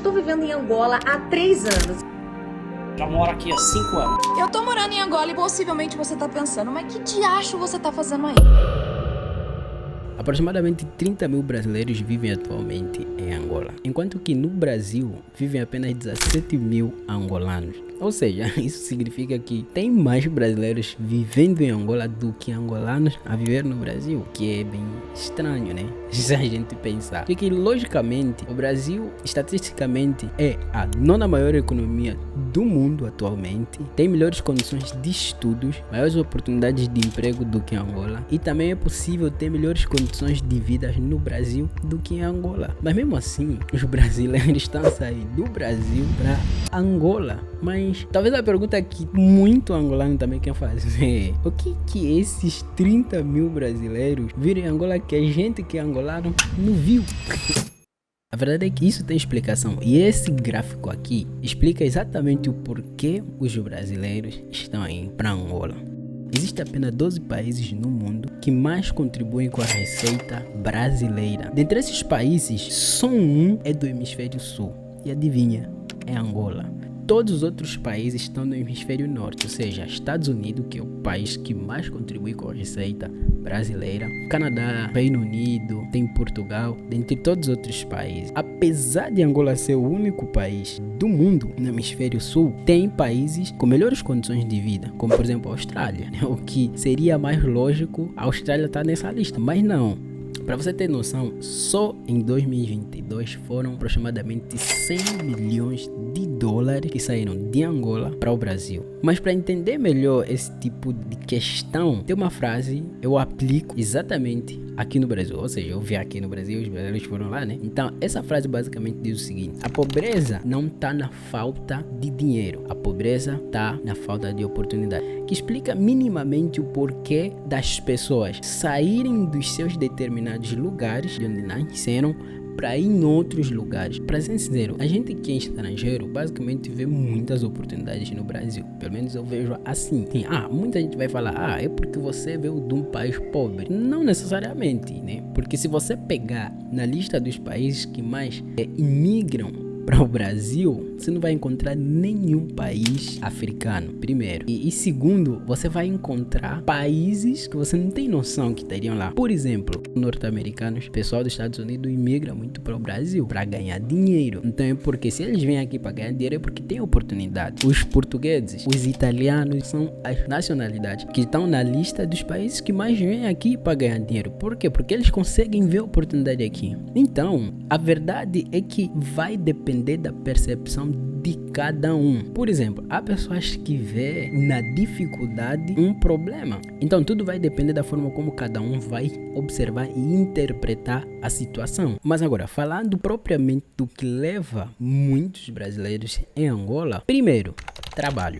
tô vivendo em Angola há 3 anos. Já moro aqui há 5 anos. Eu tô morando em Angola e possivelmente você tá pensando, mas que diacho você tá fazendo aí? Aproximadamente 30 mil brasileiros vivem atualmente em Angola, enquanto que no Brasil vivem apenas 17 mil angolanos. Ou seja, isso significa que tem mais brasileiros vivendo em Angola do que angolanos a viver no Brasil, que é bem estranho, né? Se a gente pensar. Porque logicamente o Brasil estatisticamente é a nona maior economia do mundo atualmente, tem melhores condições de estudos, maiores oportunidades de emprego do que Angola, e também é possível ter melhores condições de vida no Brasil do que em Angola. Mas mesmo assim, os brasileiros estão a sair do Brasil para Angola. Mas talvez a pergunta que muito angolano também quer fazer: o que esses 30 mil brasileiros viram em Angola que a gente que é angolano não viu? A verdade é que isso tem explicação, e esse gráfico aqui explica exatamente o porquê os brasileiros estão indo para Angola. Existem apenas 12 países no mundo que mais contribuem com a receita brasileira. Dentre esses países, só um é do hemisfério sul. E adivinha? É Angola. Todos os outros países estão no hemisfério norte, ou seja, Estados Unidos, que é o país que mais contribui com a receita brasileira, Canadá, Reino Unido, tem Portugal, dentre todos os outros países. Apesar de Angola ser o único país do mundo no hemisfério sul, tem países com melhores condições de vida, como por exemplo a Austrália, o que seria mais lógico a Austrália estar nessa lista, mas não. Para você ter noção, só em 2022 foram aproximadamente 100 milhões de dólares que saíram de Angola para o Brasil. Mas para entender melhor esse tipo de questão, tem uma frase eu aplico exatamente aqui no Brasil. Ou seja, eu vi aqui no Brasil, os brasileiros foram lá, né? Então, essa frase basicamente diz o seguinte: a pobreza não está na falta de dinheiro, a pobreza está na falta de oportunidade. Que explica minimamente o porquê das pessoas saírem dos seus determinados lugares de onde nasceram para ir em outros lugares. Para ser sincero, a gente que é estrangeiro basicamente vê muitas oportunidades no Brasil. Pelo menos eu vejo assim. Muita gente vai falar, é porque você veio de um país pobre. Não necessariamente, né? Porque se você pegar na lista dos países que mais imigram para o Brasil, você não vai encontrar nenhum país africano, primeiro. E segundo, você vai encontrar países que você não tem noção que estariam lá. Por exemplo, norte-americanos, pessoal dos Estados Unidos imigra muito para o Brasil para ganhar dinheiro. Então é porque se eles vêm aqui para ganhar dinheiro é porque tem oportunidade. Os portugueses, os italianos são as nacionalidades que estão na lista dos países que mais vêm aqui para ganhar dinheiro. Por quê? Porque eles conseguem ver oportunidade aqui. Então, a verdade é que vai depender da percepção de cada um. Por exemplo, há pessoas que vê na dificuldade um problema. Então tudo vai depender da forma como cada um vai observar e interpretar a situação. Mas agora, falando propriamente do que leva muitos brasileiros em Angola, primeiro, trabalho.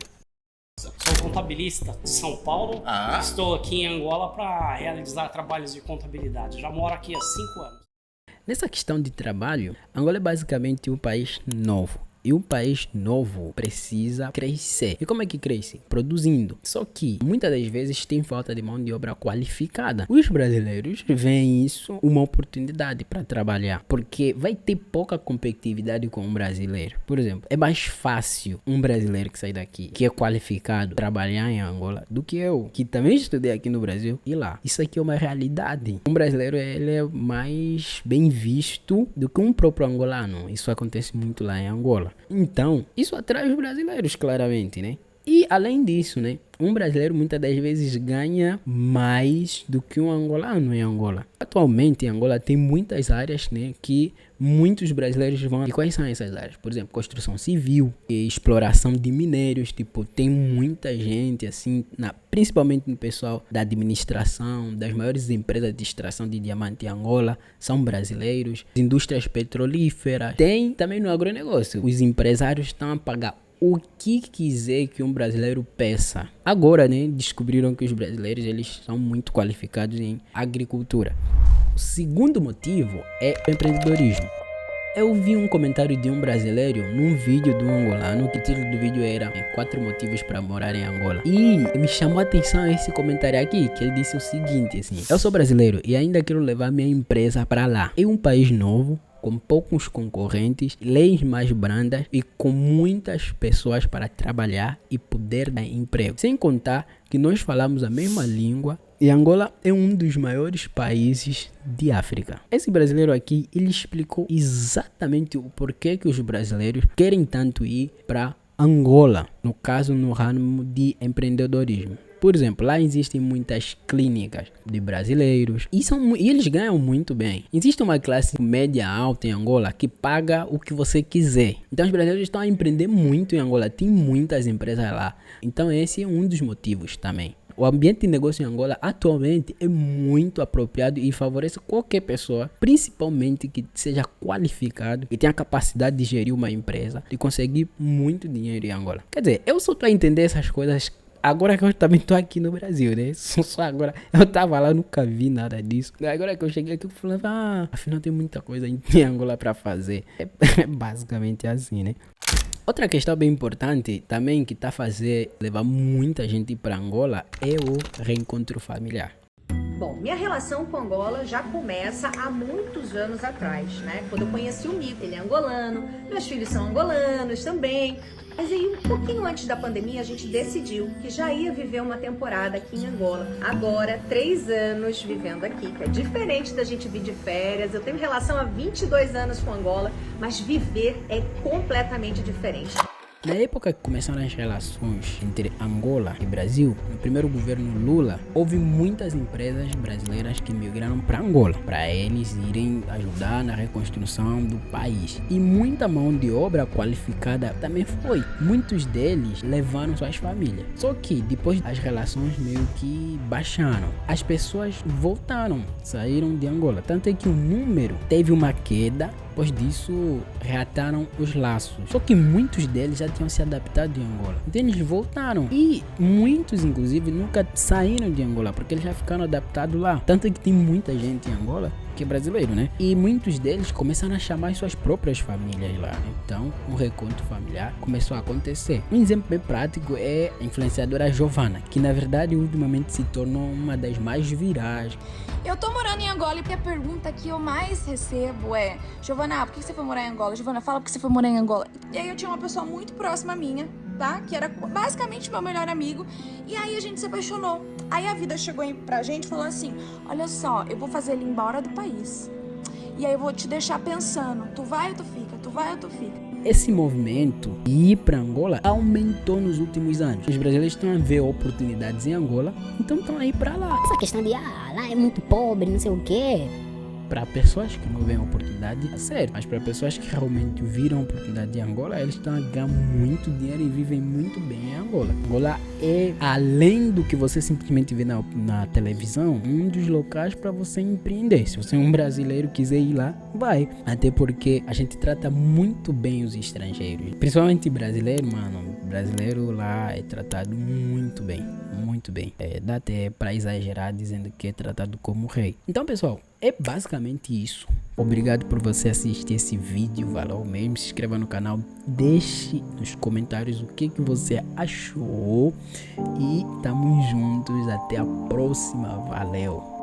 Sou contabilista de São Paulo. Estou aqui em Angola para realizar trabalhos de contabilidade. Já moro aqui há 5 anos. Nessa questão de trabalho, Angola é basicamente um país novo. E um país novo precisa crescer. E como é que cresce? Produzindo. Só que muitas das vezes tem falta de mão de obra qualificada. Os brasileiros veem isso uma oportunidade para trabalhar, porque vai ter pouca competitividade com um brasileiro. Por exemplo, é mais fácil um brasileiro que sai daqui, que é qualificado, trabalhar em Angola, do que eu, que também estudei aqui no Brasil e lá. Isso aqui é uma realidade. Um brasileiro ele é mais bem visto do que um próprio angolano. Isso acontece muito lá em Angola. Então, isso atrai os brasileiros, claramente, né? E além disso, né? Um brasileiro muitas das vezes ganha mais do que um angolano em Angola. Atualmente em Angola tem muitas áreas, né, que muitos brasileiros vão. E quais são essas áreas? Por exemplo, construção civil, exploração de minérios. Tipo, tem muita gente assim, principalmente no pessoal da administração, das maiores empresas de extração de diamante em Angola, são brasileiros. Indústrias petrolíferas. Tem também no agronegócio. Os empresários estão a pagar o que quiser que um brasileiro peça. Agora, né, descobriram que os brasileiros eles são muito qualificados em agricultura. O segundo motivo é o empreendedorismo. Eu vi um comentário de um brasileiro num vídeo do angolano, que o título do vídeo era 4 motivos para morar em Angola. E me chamou a atenção esse comentário aqui, que ele disse o seguinte, assim: eu sou brasileiro e ainda quero levar minha empresa para lá. É um país novo, com poucos concorrentes, leis mais brandas e com muitas pessoas para trabalhar e poder dar emprego. Sem contar que nós falamos a mesma língua e Angola é um dos maiores países de África. Esse brasileiro aqui, ele explicou exatamente o porquê que os brasileiros querem tanto ir para Angola, no caso no ramo de empreendedorismo. Por exemplo, lá existem muitas clínicas de brasileiros e eles ganham muito bem. Existe uma classe média alta em Angola que paga o que você quiser. Então os brasileiros estão a empreender muito em Angola, tem muitas empresas lá. Então esse é um dos motivos também. O ambiente de negócio em Angola atualmente é muito apropriado e favorece qualquer pessoa, principalmente que seja qualificado e tenha a capacidade de gerir uma empresa e conseguir muito dinheiro em Angola. Quer dizer, eu só estou a entender essas coisas agora que eu também tô aqui no Brasil, né? Só agora. Eu tava lá, nunca vi nada disso. Agora que eu cheguei aqui, eu falava, afinal tem muita coisa em Angola pra fazer. É basicamente assim, né? Outra questão bem importante também que tá a levar muita gente para Angola é o reencontro familiar. Bom, minha relação com Angola já começa há muitos anos atrás, né? Quando eu conheci o Mico, ele é angolano, meus filhos são angolanos também. Mas aí, um pouquinho antes da pandemia, a gente decidiu que já ia viver uma temporada aqui em Angola. Agora, 3 anos vivendo aqui, que é diferente da gente vir de férias. Eu tenho relação há 22 anos com Angola, mas viver é completamente diferente. Na época que começaram as relações entre Angola e Brasil, no primeiro governo Lula, houve muitas empresas brasileiras que migraram para Angola, para eles irem ajudar na reconstrução do país. E muita mão de obra qualificada também foi. Muitos deles levaram suas famílias. Só que depois as relações meio que baixaram. As pessoas voltaram, saíram de Angola. Tanto é que o número teve uma queda. Depois disso, reataram os laços. Só que muitos deles já tinham se adaptado em Angola. Então eles voltaram. E muitos, inclusive, nunca saíram de Angola, porque eles já ficaram adaptados lá. Tanto que tem muita gente em Angola que é brasileiro, né? E muitos deles começaram a chamar suas próprias famílias lá, né? Então, um reencontro familiar começou a acontecer. Um exemplo bem prático é a influenciadora Giovana, que na verdade ultimamente se tornou uma das mais virais. Eu tô morando em Angola e a pergunta que eu mais recebo é: Giovana, por que você foi morar em Angola? Giovana, fala por que você foi morar em Angola. E aí eu tinha uma pessoa muito próxima minha, tá? Que era basicamente meu melhor amigo. E aí a gente se apaixonou. Aí a vida chegou pra gente e falou assim: olha só, eu vou fazer ele embora do país. E aí eu vou te deixar pensando, tu vai ou tu fica? Tu vai ou tu fica? Esse movimento de ir para Angola aumentou nos últimos anos. Os brasileiros estão a ver oportunidades em Angola, então estão aí para lá. Essa questão de, lá é muito pobre, não sei o quê. Para pessoas que não veem oportunidade, é sério. Mas para pessoas que realmente viram a oportunidade em Angola, eles estão a ganhar muito dinheiro e vivem muito bem em Angola. Angola é, além do que você simplesmente vê na televisão, um dos locais para você empreender. Se você é um brasileiro e quiser ir lá, vai. Até porque a gente trata muito bem os estrangeiros. Principalmente brasileiro, mano. Brasileiro lá é tratado muito bem. Muito bem. Dá até para exagerar dizendo que é tratado como rei. Então, pessoal, é basicamente isso. Obrigado por você assistir esse vídeo, valeu mesmo. Se inscreva no canal, deixe nos comentários o que você achou. E tamo juntos, até a próxima, valeu.